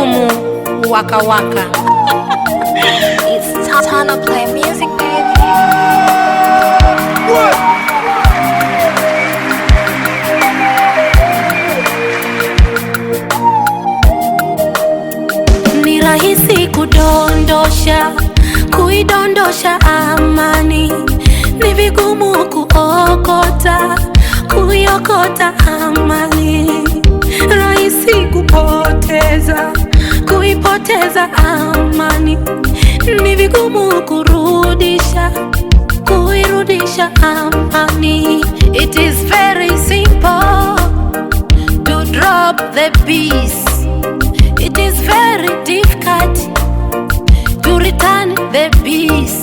mfumu waka waka. It's time to play music, baby. What? Ni rahisi kudondosha, kuidondosha amani. Ni vigumu kuokota, kuiokota amani. Rahisi kupoteza, kuipoteza amani. Ni vigumu kurudisha, kuirudisha amani. It is very simple to drop the peace. It is very difficult to return the peace.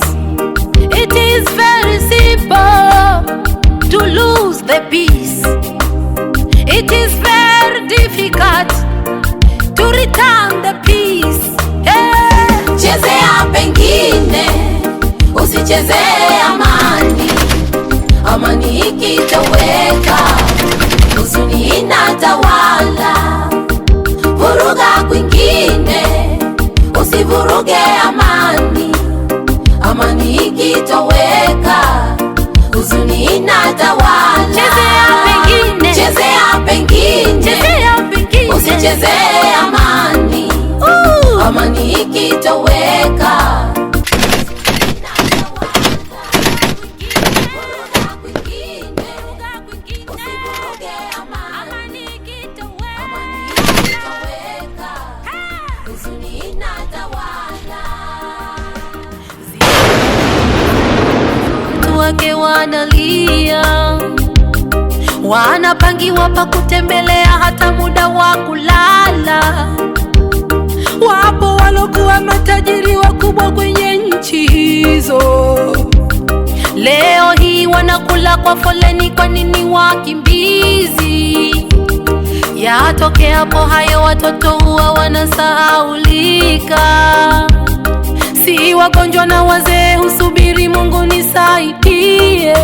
It is very simple to lose the peace. It is very difficult to return the peace. Yeah. Chezea pengine, usichezee amani. Amani ikitoweka, huzuni inatawala. Vuruga kwingine, usivuruge amani. Amani ikitoweka, huzuni inatawala. Chezea pengine, chezea pengine, chezea pengine, usichezee amani. Amani ikitoweka, wake wanalia, wanapangiwa pa kutembelea, hata muda wa kulala. Wapo walokuwa matajiri wakubwa kwenye nchi hizo, leo hii wanakula kwa foleni. Kwa nini wakimbizi? Yatokea hapo hayo, watoto huwa wanasahaulika. Si wagonjwa na wazee husubiri Mungu nisaidie.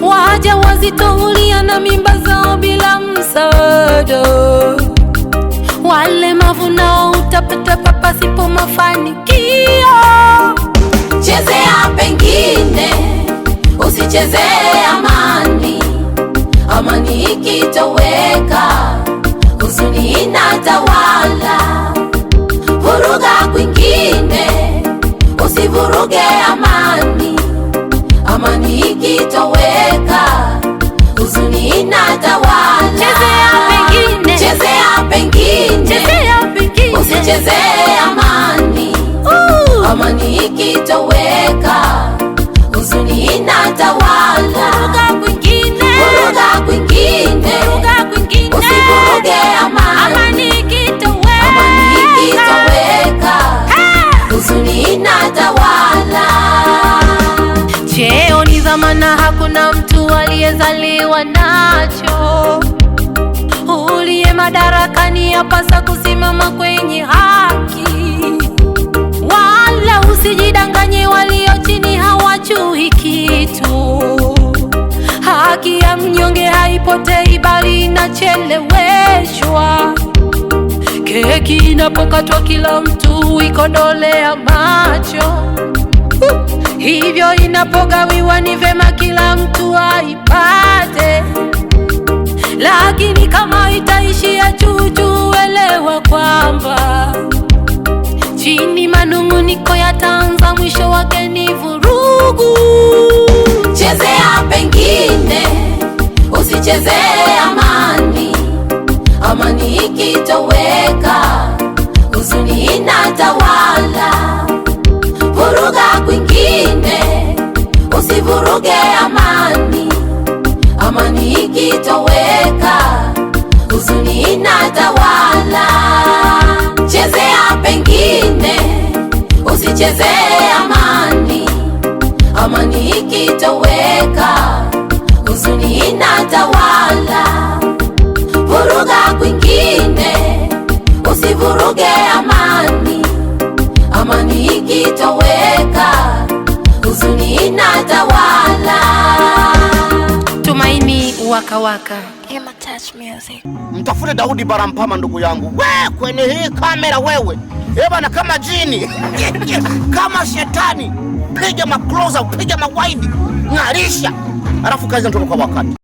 Waja wazito hulia na mimba zao bila msaada. Walemavu nao utapata pasipo mafanikio. chezea pengine, usichezee amani. Amani ikitoweka, huzuni inatawala. Vuruga kwingine, usivuruge amani. Amani ikitoweka, huzuni inatawala. Chezea pengine, chezea pengine, chezea pengine, usichezee amani. Amani ikitoweka, huzuni inatawala. vuruga kwingine, Vuruga kwingine, vuruga kwingine, usivuruge amani. amani ikitoweka, Amani ikitoweka, huzuni inatawala. cheo ni dhamana, hakuna mtu aliyezaliwa nacho. Uliye madarakani yapasa kusimama kwenye haki. Wala usijidanganye, walio chini hawajui kitu. Haki ya mnyonge haipotei bali inacheleweshwa. Keki inapokatwa kila mtu ikodolea macho. Hivyo inapogawiwa ni vema kila mtu aipate. Lakini kama itaishia juu, elewa kwamba chini manunguniko yataanza, mwisho wake ni vurugu. Chezea pengine, usichezee amani. Amani ikitoweka, huzuni inatawala. Vuruga kwingine, usivuruge amani. Amani ikitoweka, huzuni inatawala. Chezea pengine, usichezee amani. Amani ikitoweka, huzuni inatawala. Vuruga kwingine, usivuruge amani. Amani ikitoweka, huzuni inatawala. Tumaini waka waka. You're my type. Touch music. Mtafute Daudi Barampama ndugu yangu. We kwenye hii kamera wewe. Bana kama jini. Kama shetani. Piga ma close up, piga ma wide. Ngarisha. Alafu kazi ndio kwa wakati.